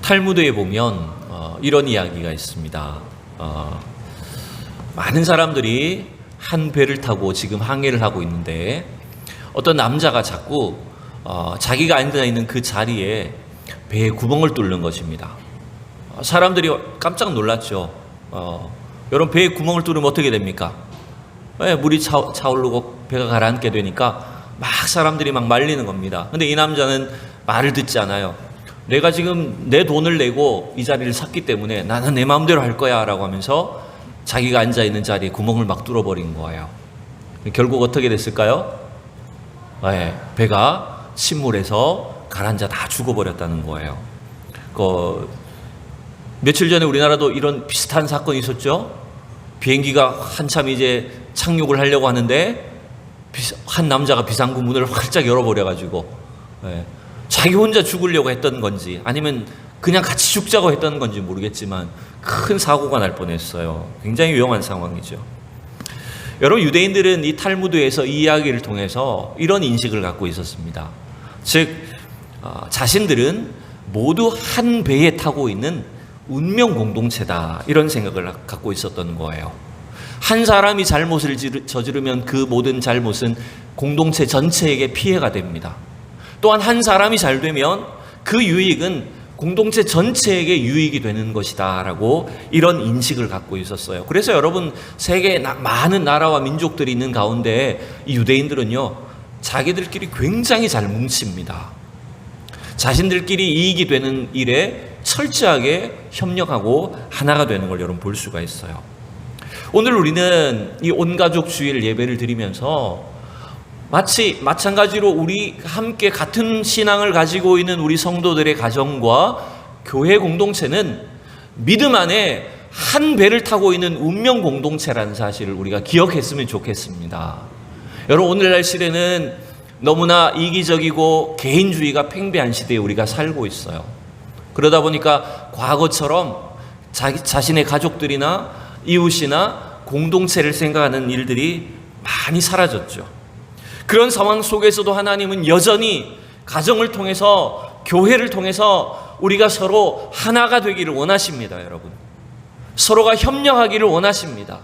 탈무드에 보면 이런 이야기가 있습니다. 많은 사람들이 한 배를 타고 지금 항해를 하고 있는데 어떤 남자가 자꾸 자기가 앉아 있는 그 자리에 배에 구멍을 뚫는 것입니다. 사람들이 깜짝 놀랐죠. 여러분, 배에 구멍을 뚫으면 어떻게 됩니까? 물이 차오르고 배가 가라앉게 되니까 막 사람들이 막 말리는 겁니다. 근데 이 남자는 말을 듣지 않아요. 내가 지금 내 돈을 내고 이 자리를 샀기 때문에 나는 내 마음대로 할 거야 라고 하면서 자기가 앉아있는 자리에 구멍을 막 뚫어버린 거예요. 결국 어떻게 됐을까요? 배가 침몰해서 가라앉아 다 죽어버렸다는 거예요. 며칠 전에 우리나라도 이런 비슷한 사건이 있었죠. 비행기가 한참 이제 착륙을 하려고 하는데 한 남자가 비상구 문을 활짝 열어버려가지고 자기 혼자 죽으려고 했던 건지 아니면 그냥 같이 죽자고 했던 건지 모르겠지만 큰 사고가 날 뻔했어요. 굉장히 위험한 상황이죠. 여러분, 유대인들은 이 탈무드에서 이 이야기를 통해서 이런 인식을 갖고 있었습니다. 즉 자신들은 모두 한 배에 타고 있는 운명 공동체다, 이런 생각을 갖고 있었던 거예요. 한 사람이 잘못을 저지르면 그 모든 잘못은 공동체 전체에게 피해가 됩니다. 또한 한 사람이 잘 되면 그 유익은 공동체 전체에게 유익이 되는 것이다 라고 이런 인식을 갖고 있었어요. 그래서 여러분, 세계에 많은 나라와 민족들이 있는 가운데 이 유대인들은요, 자기들끼리 굉장히 잘 뭉칩니다. 자신들끼리 이익이 되는 일에 철저하게 협력하고 하나가 되는 걸 여러분 볼 수가 있어요. 오늘 우리는 이 온가족 주일 예배를 드리면서 마찬가지로 우리 함께 같은 신앙을 가지고 있는 우리 성도들의 가정과 교회 공동체는 믿음 안에 한 배를 타고 있는 운명 공동체라는 사실을 우리가 기억했으면 좋겠습니다. 여러분, 오늘날 시대는 너무나 이기적이고 개인주의가 팽배한 시대에 우리가 살고 있어요. 그러다 보니까 과거처럼 자신의 가족들이나 이웃이나 공동체를 생각하는 일들이 많이 사라졌죠. 그런 상황 속에서도 하나님은 여전히 가정을 통해서, 교회를 통해서 우리가 서로 하나가 되기를 원하십니다. 여러분, 서로가 협력하기를 원하십니다.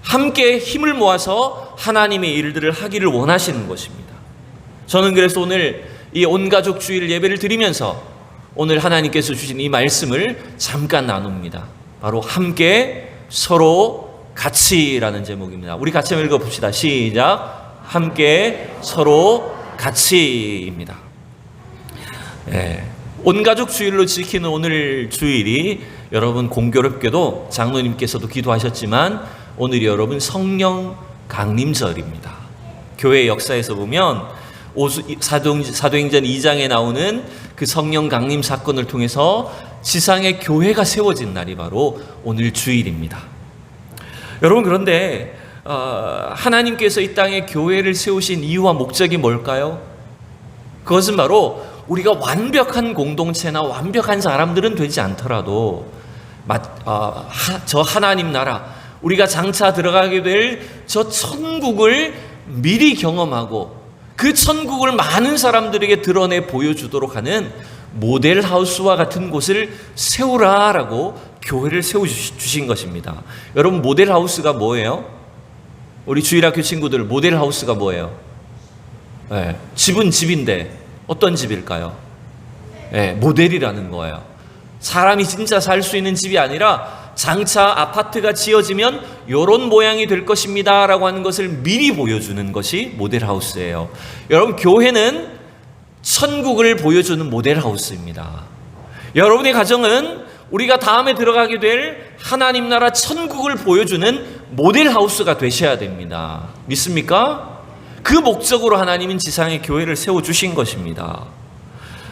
함께 힘을 모아서 하나님의 일들을 하기를 원하시는 것입니다. 저는 그래서 오늘 이 온가족 주일 예배를 드리면서 오늘 하나님께서 주신 이 말씀을 잠깐 나눕니다. 바로 함께 서로 같이라는 제목입니다. 우리 같이 한번 읽어봅시다. 시작. 함께 서로 같이입니다. 온가족 주일로 지키는 오늘 주일이 여러분 공교롭게도 장로님께서도 기도하셨지만 오늘이 여러분 성령 강림절입니다. 교회 역사에서 보면 사도행전 2장에 나오는 그 성령 강림 사건을 통해서 지상에 교회가 세워진 날이 바로 오늘 주일입니다. 여러분, 그런데 하나님께서 이 땅에 교회를 세우신 이유와 목적이 뭘까요? 그것은 바로 우리가 완벽한 공동체나 완벽한 사람들은 되지 않더라도 저 하나님 나라, 우리가 장차 들어가게 될 저 천국을 미리 경험하고 그 천국을 많은 사람들에게 드러내 보여주도록 하는 모델하우스와 같은 곳을 세우라라고 교회를 세워주신 것입니다. 여러분, 모델하우스가 뭐예요? 우리 주일학교 친구들, 모델하우스가 뭐예요? 집은 집인데 어떤 집일까요? 모델이라는 거예요. 사람이 진짜 살 수 있는 집이 아니라 장차 아파트가 지어지면 이런 모양이 될 것입니다 라고 하는 것을 미리 보여주는 것이 모델하우스예요. 여러분, 교회는 천국을 보여주는 모델하우스입니다. 여러분의 가정은 우리가 다음에 들어가게 될 하나님 나라 천국을 보여주는 모델하우스가 되셔야 됩니다. 믿습니까? 그 목적으로 하나님은 지상에 교회를 세워주신 것입니다.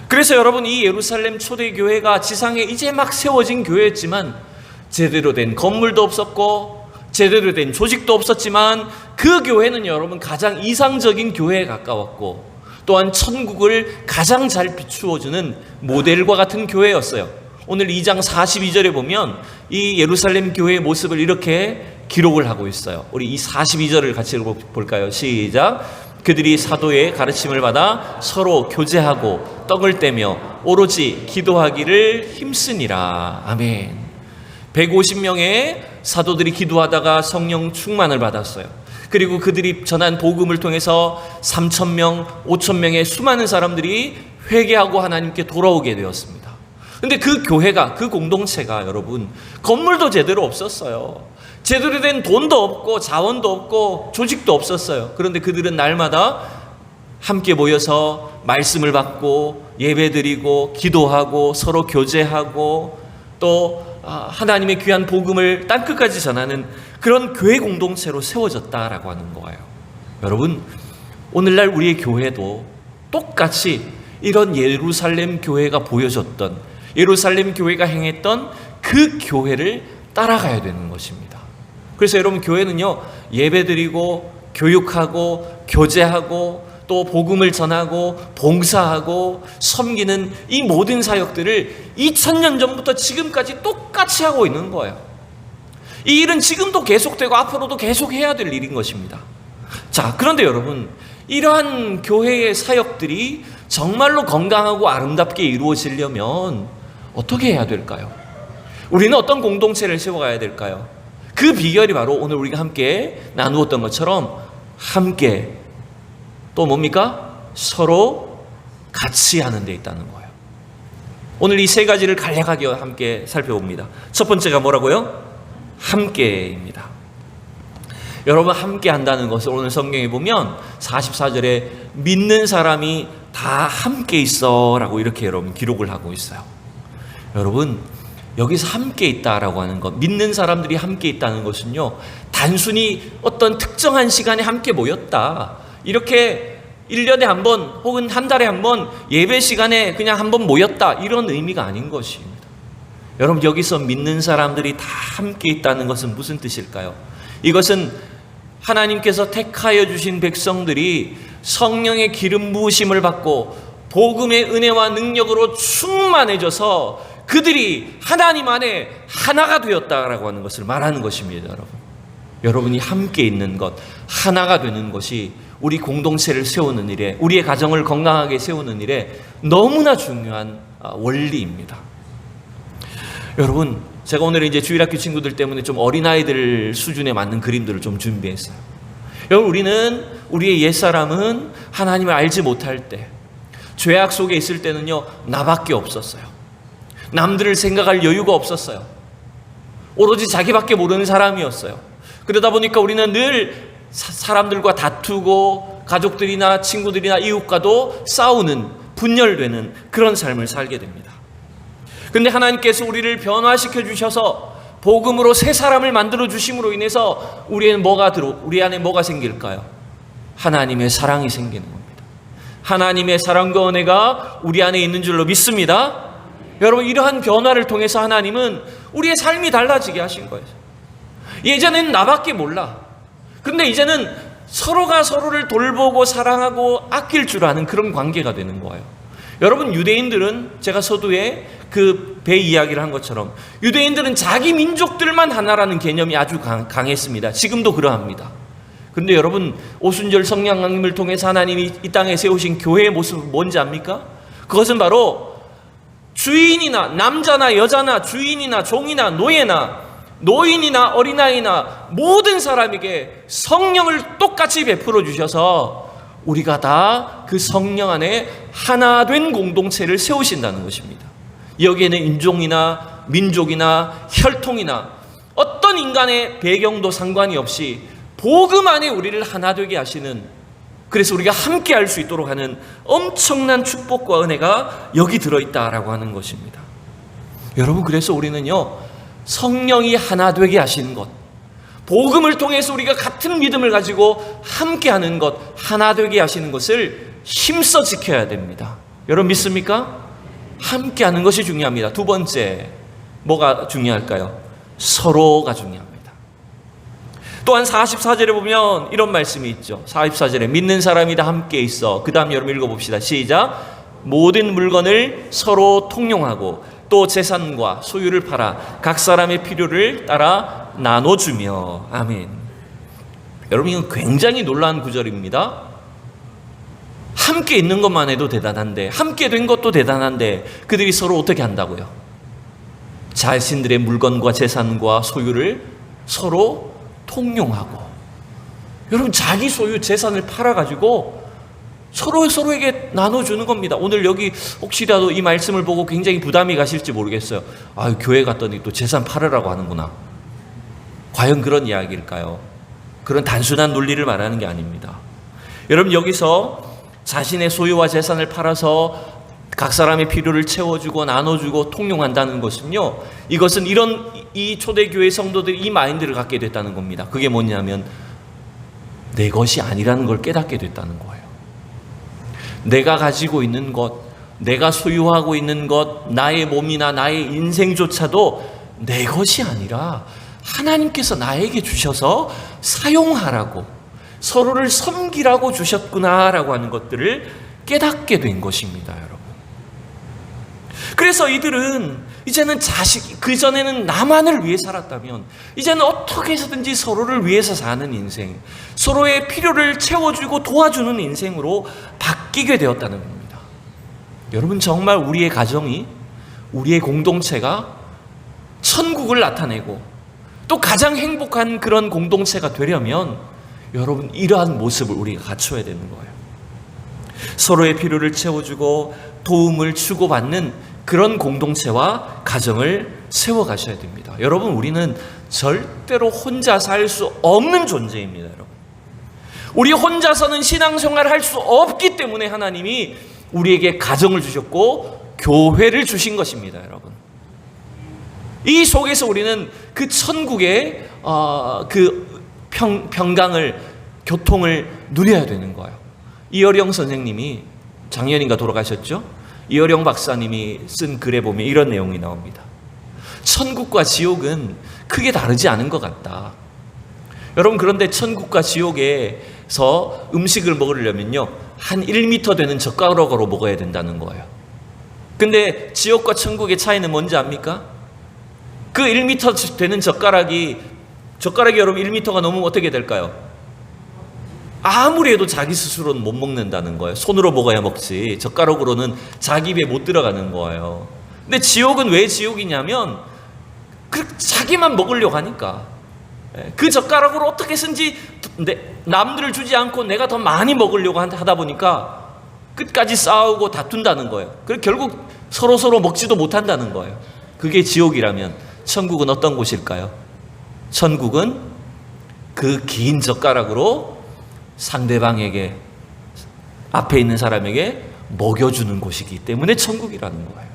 그래서 여러분, 이 예루살렘 초대교회가 지상에 이제 막 세워진 교회였지만 제대로 된 건물도 없었고 제대로 된 조직도 없었지만 그 교회는 여러분 가장 이상적인 교회에 가까웠고 또한 천국을 가장 잘 비추어주는 모델과 같은 교회였어요. 오늘 2장 42절에 보면 이 예루살렘 교회의 모습을 이렇게 기록을 하고 있어요. 우리 이 42절을 같이 볼까요? 시작. 그들이 사도의 가르침을 받아 서로 교제하고 떡을 떼며 오로지 기도하기를 힘쓰니라. 아멘. 150명의 사도들이 기도하다가 성령 충만을 받았어요. 그리고 그들이 전한 복음을 통해서 3,000명, 5,000명의 수많은 사람들이 회개하고 하나님께 돌아오게 되었습니다. 근데 그 교회가, 그 공동체가 여러분, 건물도 제대로 없었어요. 제대로 된 돈도 없고 자원도 없고 조직도 없었어요. 그런데 그들은 날마다 함께 모여서 말씀을 받고 예배드리고 기도하고 서로 교제하고 또 하나님의 귀한 복음을 땅끝까지 전하는 그런 교회 공동체로 세워졌다라고 하는 거예요. 여러분, 오늘날 우리의 교회도 똑같이 이런 예루살렘 교회가 보여줬던, 예루살렘 교회가 행했던 그 교회를 따라가야 되는 것입니다. 그래서 여러분, 교회는요, 예배드리고 교육하고 교제하고 또 복음을 전하고 봉사하고 섬기는 이 모든 사역들을 2000년 전부터 지금까지 똑같이 하고 있는 거예요. 이 일은 지금도 계속되고 앞으로도 계속 해야 될 일인 것입니다. 자, 그런데 여러분, 이러한 교회의 사역들이 정말로 건강하고 아름답게 이루어지려면 어떻게 해야 될까요? 우리는 어떤 공동체를 세워가야 될까요? 그 비결이 바로 오늘 우리가 함께 나누었던 것처럼 함께 또 뭡니까? 서로 같이 하는 데 있다는 거예요. 오늘 이 세 가지를 간략하게 함께 살펴봅니다. 첫 번째가 뭐라고요? 함께입니다. 여러분, 함께 한다는 것을 오늘 성경에 보면 44절에 믿는 사람이 다 함께 있어 라고 이렇게 여러분 기록을 하고 있어요. 여러분, 여기서 함께 있다라고 하는 것, 믿는 사람들이 함께 있다는 것은요, 단순히 어떤 특정한 시간에 함께 모였다, 이렇게 1년에 한 번 혹은 한 달에 한 번 예배 시간에 그냥 한 번 모였다, 이런 의미가 아닌 것입니다. 여러분, 여기서 믿는 사람들이 다 함께 있다는 것은 무슨 뜻일까요? 이것은 하나님께서 택하여 주신 백성들이 성령의 기름 부으심을 받고 복음의 은혜와 능력으로 충만해져서 그들이 하나님 안에 하나가 되었다라고 하는 것을 말하는 것입니다. 여러분, 여러분이 함께 있는 것, 하나가 되는 것이 우리 공동체를 세우는 일에, 우리의 가정을 건강하게 세우는 일에 너무나 중요한 원리입니다. 여러분, 제가 오늘 이제 주일학교 친구들 때문에 좀 어린아이들 수준에 맞는 그림들을 좀 준비했어요. 여러분, 우리의 옛사람은 하나님을 알지 못할 때, 죄악 속에 있을 때는요, 나밖에 없었어요. 남들을 생각할 여유가 없었어요. 오로지 자기밖에 모르는 사람이었어요. 그러다 보니까 우리는 늘 사람들과 다투고 가족들이나 친구들이나 이웃과도 싸우는, 분열되는 그런 삶을 살게 됩니다. 그런데 하나님께서 우리를 변화시켜 주셔서 복음으로 새 사람을 만들어 주심으로 인해서 우리 안에 뭐가 생길까요? 하나님의 사랑이 생기는 겁니다. 하나님의 사랑과 은혜가 우리 안에 있는 줄로 믿습니다. 여러분, 이러한 변화를 통해서 하나님은 우리의 삶이 달라지게 하신 거예요. 예전에는 나밖에 몰라. 그런데 이제는 서로가 서로를 돌보고 사랑하고 아낄 줄 아는 그런 관계가 되는 거예요. 여러분, 유대인들은, 제가 서두에 그 배 이야기를 한 것처럼 유대인들은 자기 민족들만 하나라는 개념이 아주 강했습니다. 지금도 그러합니다. 그런데 여러분, 오순절 성령 강림을 통해서 하나님이 이 땅에 세우신 교회의 모습은 뭔지 압니까? 그것은 바로 주인이나 남자나 여자나 주인이나 종이나 노인이나 어린아이나 모든 사람에게 성령을 똑같이 베풀어 주셔서 우리가 다 그 성령 안에 하나 된 공동체를 세우신다는 것입니다. 여기에는 인종이나 민족이나 혈통이나 어떤 인간의 배경도 상관이 없이 복음 안에 우리를 하나 되게 하시는, 그래서 우리가 함께 할 수 있도록 하는 엄청난 축복과 은혜가 여기 들어있다라고 하는 것입니다. 여러분, 그래서 우리는요, 성령이 하나 되게 하시는 것, 복음을 통해서 우리가 같은 믿음을 가지고 함께하는 것, 하나 되게 하시는 것을 힘써 지켜야 됩니다. 여러분, 믿습니까? 함께하는 것이 중요합니다. 두 번째, 뭐가 중요할까요? 서로가 중요합니다. 또한 44절에 보면 이런 말씀이 있죠. 44절에 믿는 사람이 다 함께 있어. 그 다음 여러분 읽어봅시다. 시작. 모든 물건을 서로 통용하고 또 재산과 소유를 팔아 각 사람의 필요를 따라 나눠주며. 아멘. 여러분, 이건 굉장히 놀라운 구절입니다. 함께 있는 것만 해도 대단한데, 함께 된 것도 대단한데 그들이 서로 어떻게 한다고요? 자신들의 물건과 재산과 소유를 서로 통용하고, 여러분 자기 소유 재산을 팔아가지고 서로에게 나눠주는 겁니다. 오늘 여기 혹시라도 이 말씀을 보고 굉장히 부담이 가실지 모르겠어요. 아유, 교회 갔더니 또 재산 팔으라고 하는구나. 과연 그런 이야기일까요? 그런 단순한 논리를 말하는 게 아닙니다. 여러분, 여기서 자신의 소유와 재산을 팔아서 각 사람의 필요를 채워주고 나눠주고 통용한다는 것은요, 이것은 이 초대교회 성도들이 이 마인드를 갖게 됐다는 겁니다. 그게 뭐냐면 내 것이 아니라는 걸 깨닫게 됐다는 거예요. 내가 가지고 있는 것, 내가 소유하고 있는 것, 나의 몸이나 나의 인생조차도 내 것이 아니라 하나님께서 나에게 주셔서 사용하라고, 서로를 섬기라고 주셨구나라고 하는 것들을 깨닫게 된 것입니다, 여러분. 그래서 이들은 이제는 그전에는 나만을 위해 살았다면 이제는 어떻게 해서든지 서로를 위해서 사는 인생, 서로의 필요를 채워주고 도와주는 인생으로 바뀌게 되었다는 겁니다. 여러분, 정말 우리의 가정이, 우리의 공동체가 천국을 나타내고 또 가장 행복한 그런 공동체가 되려면 여러분, 이러한 모습을 우리가 갖춰야 되는 거예요. 서로의 필요를 채워주고 도움을 주고받는 그런 공동체와 가정을 세워가셔야 됩니다. 여러분, 우리는 절대로 혼자 살 수 없는 존재입니다, 여러분. 우리 혼자서는 신앙생활을 할 수 없기 때문에 하나님이 우리에게 가정을 주셨고 교회를 주신 것입니다, 여러분. 이 속에서 우리는 그 천국의 그 평강을, 교통을 누려야 되는 거예요. 이어령 선생님이 작년인가 돌아가셨죠? 이어령 박사님이 쓴 글에 보면 이런 내용이 나옵니다. 천국과 지옥은 크게 다르지 않은 것 같다. 여러분, 그런데 천국과 지옥에서 음식을 먹으려면요, 한 1m 되는 젓가락으로 먹어야 된다는 거예요. 근데 지옥과 천국의 차이는 뭔지 압니까? 그 1m 되는 젓가락이 여러분 1m가 넘으면 어떻게 될까요? 아무리 해도 자기 스스로는 못 먹는다는 거예요. 손으로 먹어야 먹지 젓가락으로는 자기 입에 못 들어가는 거예요. 근데 지옥은 왜 지옥이냐면 자기만 먹으려고 하니까, 그 젓가락으로 어떻게 든지 남들을 주지 않고 내가 더 많이 먹으려고 하다 보니까 끝까지 싸우고 다툰다는 거예요. 그리고 결국 서로 먹지도 못한다는 거예요. 그게 지옥이라면 천국은 어떤 곳일까요? 천국은 그 긴 젓가락으로 상대방에게, 앞에 있는 사람에게 먹여주는 곳이기 때문에 천국이라는 거예요.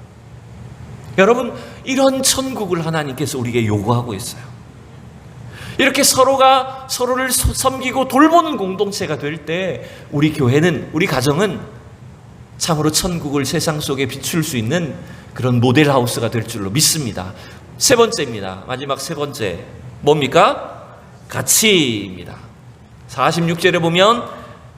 여러분, 이런 천국을 하나님께서 우리에게 요구하고 있어요. 이렇게 서로가 서로를 섬기고 돌보는 공동체가 될 때 우리 교회는, 우리 가정은 참으로 천국을 세상 속에 비출 수 있는 그런 모델하우스가 될 줄로 믿습니다. 세 번째입니다. 마지막 세 번째 뭡니까? 가치입니다. 46절에 보면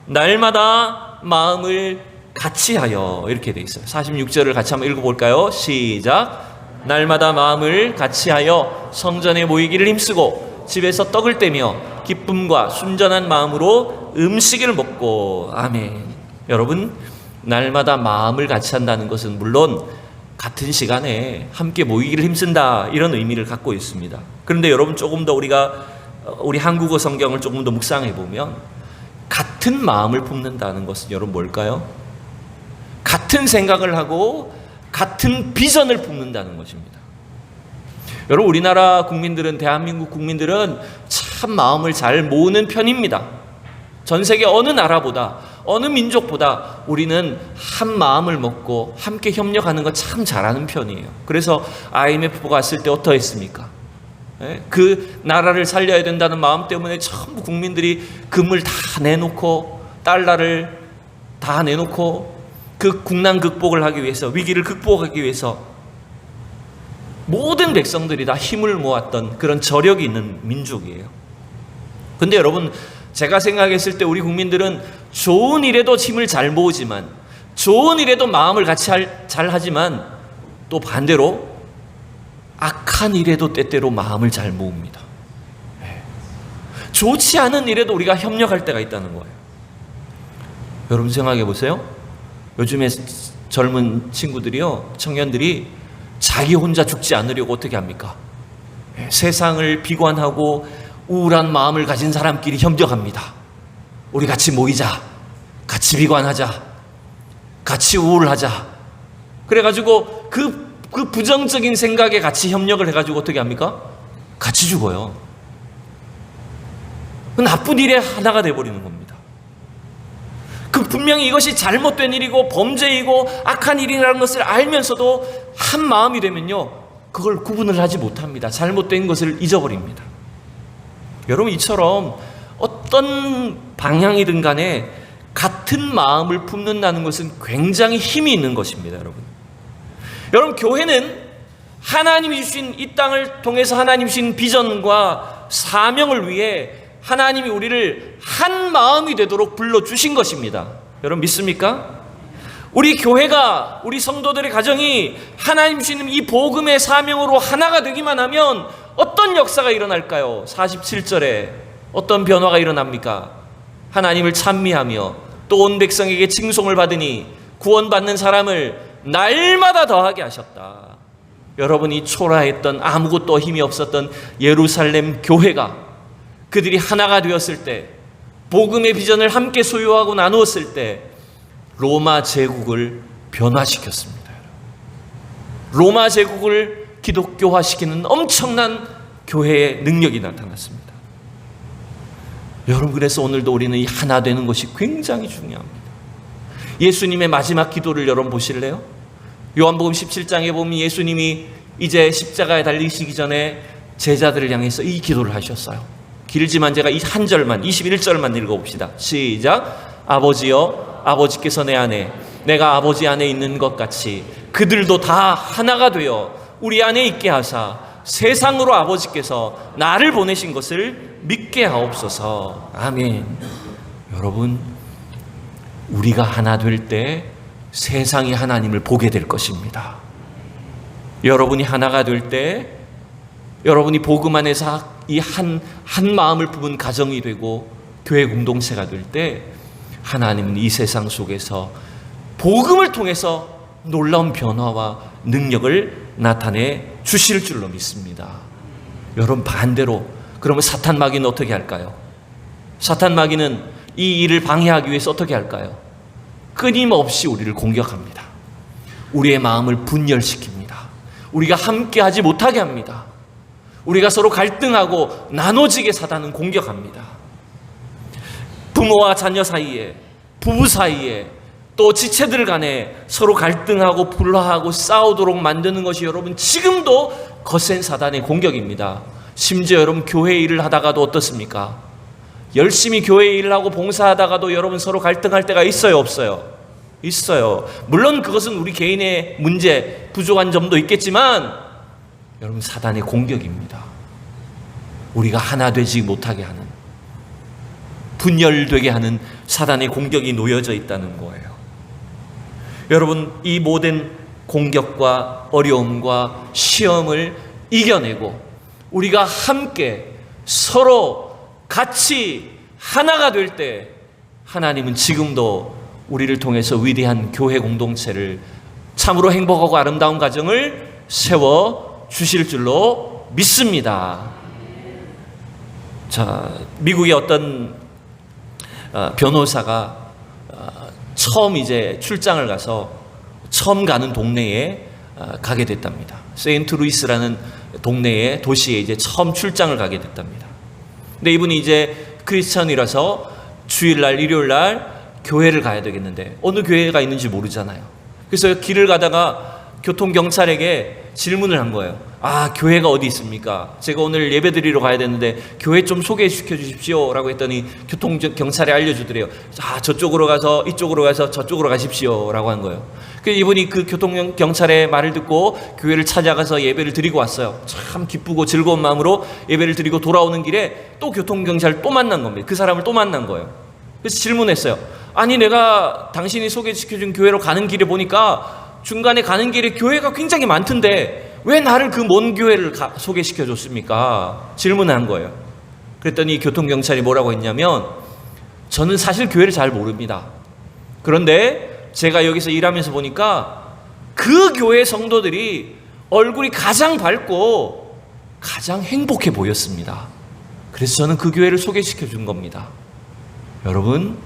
날마다 마음을 같이하여 이렇게 돼 있어요. 46절을 같이 한번 읽어볼까요? 시작. 날마다 마음을 같이하여 성전에 모이기를 힘쓰고 집에서 떡을 떼며 기쁨과 순전한 마음으로 음식을 먹고. 아멘. 여러분, 날마다 마음을 같이 한다는 것은 물론 같은 시간에 함께 모이기를 힘쓴다, 이런 의미를 갖고 있습니다. 그런데 여러분, 조금 더 우리 한국어 성경을 조금 더 묵상해 보면 같은 마음을 품는다는 것은 여러분 뭘까요? 같은 생각을 하고 같은 비전을 품는다는 것입니다. 여러분, 우리나라 국민들은, 대한민국 국민들은 참 마음을 잘 모으는 편입니다. 전 세계 어느 나라보다, 어느 민족보다 우리는 한 마음을 먹고 함께 협력하는 거 참 잘하는 편이에요. 그래서 IMF가 왔을 때 어떠했습니까? 그 나라를 살려야 된다는 마음 때문에 전부 국민들이 금을 다 내놓고 달러를 다 내놓고 그 국난 극복을 하기 위해서, 위기를 극복하기 위해서 모든 백성들이 다 힘을 모았던 그런 저력이 있는 민족이에요. 근데 여러분, 제가 생각했을 때 우리 국민들은 좋은 일에도 힘을 잘 모으지만, 좋은 일에도 마음을 같이 잘 하지만, 또 반대로 악한 일에도 때때로 마음을 잘 모읍니다. 좋지 않은 일에도 우리가 협력할 때가 있다는 거예요. 여러분 생각해 보세요. 요즘에 젊은 친구들이요, 청년들이 자기 혼자 죽지 않으려고 어떻게 합니까? 세상을 비관하고 우울한 마음을 가진 사람끼리 협력합니다. 우리 같이 모이자, 같이 비관하자, 같이 우울하자. 그래가지고 그 부정적인 생각에 같이 협력을 해가지고 어떻게 합니까? 같이 죽어요. 나쁜 일에 하나가 돼버리는 겁니다. 분명히 이것이 잘못된 일이고 범죄이고 악한 일이라는 것을 알면서도 한 마음이 되면요, 그걸 구분을 하지 못합니다. 잘못된 것을 잊어버립니다. 여러분, 이처럼 어떤 방향이든 간에 같은 마음을 품는다는 것은 굉장히 힘이 있는 것입니다. 여러분, 교회는 하나님이 주신 이 땅을 통해서 하나님이 주신 비전과 사명을 위해 하나님이 우리를 한 마음이 되도록 불러주신 것입니다. 여러분 믿습니까? 우리 교회가, 우리 성도들의 가정이 하나님 주시는 이 복음의 사명으로 하나가 되기만 하면 어떤 역사가 일어날까요? 47절에 어떤 변화가 일어납니까? 하나님을 찬미하며 또 온 백성에게 칭송을 받으니 구원받는 사람을 날마다 더하게 하셨다. 여러분이 초라했던, 아무것도 힘이 없었던 예루살렘 교회가 그들이 하나가 되었을 때, 복음의 비전을 함께 소유하고 나누었을 때 로마 제국을 변화시켰습니다. 로마 제국을 기독교화시키는 엄청난 교회의 능력이 나타났습니다. 여러분, 그래서 오늘도 우리는 이 하나 되는 것이 굉장히 중요합니다. 예수님의 마지막 기도를 여러분 보실래요? 요한복음 17장에 보면 예수님이 이제 십자가에 달리시기 전에 제자들을 향해서 이 기도를 하셨어요. 길지만 제가 이 한 절만, 21절만 읽어봅시다. 시작. 아버지여, 아버지께서 내 안에, 내가 아버지 안에 있는 것 같이 그들도 다 하나가 되어 우리 안에 있게 하사 세상으로 아버지께서 나를 보내신 것을 믿게 하옵소서. 아멘. 여러분, 우리가 하나 될 때 세상이 하나님을 보게 될 것입니다. 여러분이 하나가 될 때, 여러분이 복음 안에서 이 한 마음을 품은 가정이 되고 교회 공동체가 될 때 하나님은 이 세상 속에서 복음을 통해서 놀라운 변화와 능력을 나타내 주실 줄로 믿습니다. 여러분, 반대로 그러면 사탄 마귀는 어떻게 할까요? 사탄 마귀는 이 일을 방해하기 위해서 어떻게 할까요? 끊임없이 우리를 공격합니다. 우리의 마음을 분열시킵니다. 우리가 함께하지 못하게 합니다. 우리가 서로 갈등하고 나눠지게 사단은 공격합니다. 부모와 자녀 사이에, 부부 사이에, 또 지체들 간에 서로 갈등하고 불화하고 싸우도록 만드는 것이 여러분 지금도 거센 사단의 공격입니다. 심지어 여러분 교회 일을 하다가도 어떻습니까? 열심히 교회 일을 하고 봉사하다가도 여러분 서로 갈등할 때가 있어요, 없어요? 있어요. 물론 그것은 우리 개인의 문제, 부족한 점도 있겠지만 여러분 사단의 공격입니다. 우리가 하나 되지 못하게 하는, 분열되게 하는 사단의 공격이 놓여져 있다는 거예요. 여러분, 이 모든 공격과 어려움과 시험을 이겨내고 우리가 함께 서로 같이 하나가 될 때 하나님은 지금도 우리를 통해서 위대한 교회 공동체를, 참으로 행복하고 아름다운 가정을 세워 주실 줄로 믿습니다. 자, 미국의 어떤 변호사가 처음 이제 출장을 가서 처음 가는 동네에 가게 됐답니다. 세인트루이스라는 동네에, 도시에 이제 처음 출장을 가게 됐답니다. 근데 이분이 이제 크리스천이라서 주일날, 일요일날 교회를 가야 되겠는데 어느 교회가 있는지 모르잖아요. 그래서 길을 가다가 교통경찰에게 질문을 한 거예요. 아, 교회가 어디 있습니까? 제가 오늘 예배 드리러 가야 되는데 교회 좀 소개시켜 주십시오 라고 했더니 교통경찰에 알려주더래요. 아, 저쪽으로 가서, 이쪽으로 가서, 저쪽으로 가십시오 라고 한 거예요. 그래서 이분이 그 교통경찰의 말을 듣고 교회를 찾아가서 예배를 드리고 왔어요. 참 기쁘고 즐거운 마음으로 예배를 드리고 돌아오는 길에 또 교통경찰을 또 만난 겁니다. 그 사람을 또 만난 거예요. 그래서 질문했어요. 아니, 내가 당신이 소개시켜준 교회로 가는 길에 보니까 중간에 가는 길에 교회가 굉장히 많던데 왜 나를 그 먼 교회를 소개시켜 줬습니까? 질문을 한 거예요. 그랬더니 교통경찰이 뭐라고 했냐면, 저는 사실 교회를 잘 모릅니다. 그런데 제가 여기서 일하면서 보니까 그 교회 성도들이 얼굴이 가장 밝고 가장 행복해 보였습니다. 그래서 저는 그 교회를 소개시켜 준 겁니다. 여러분,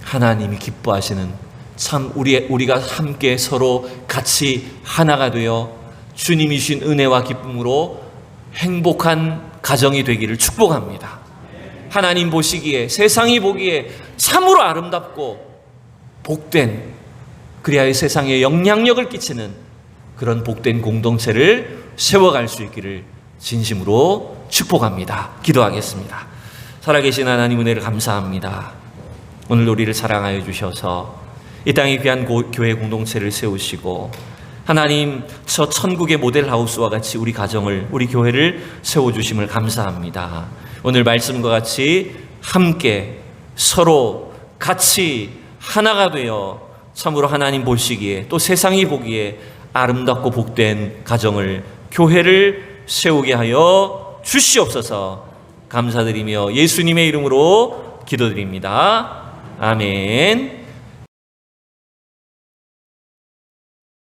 하나님이 기뻐하시는 참 우리가 함께 서로 같이 하나가 되어 주님이 주신 은혜와 기쁨으로 행복한 가정이 되기를 축복합니다. 하나님 보시기에, 세상이 보기에 참으로 아름답고 복된, 그리하여 세상에 영향력을 끼치는 그런 복된 공동체를 세워갈 수 있기를 진심으로 축복합니다. 기도하겠습니다. 살아계신 하나님 은혜를 감사합니다. 오늘 우리를 사랑하여 주셔서 이 땅에 귀한 교회 공동체를 세우시고 하나님 저 천국의 모델하우스와 같이 우리 가정을, 우리 교회를 세워주심을 감사합니다. 오늘 말씀과 같이 함께 서로 같이 하나가 되어 참으로 하나님 보시기에 또 세상이 보기에 아름답고 복된 가정을, 교회를 세우게 하여 주시옵소서. 감사드리며 예수님의 이름으로 기도드립니다. 아멘.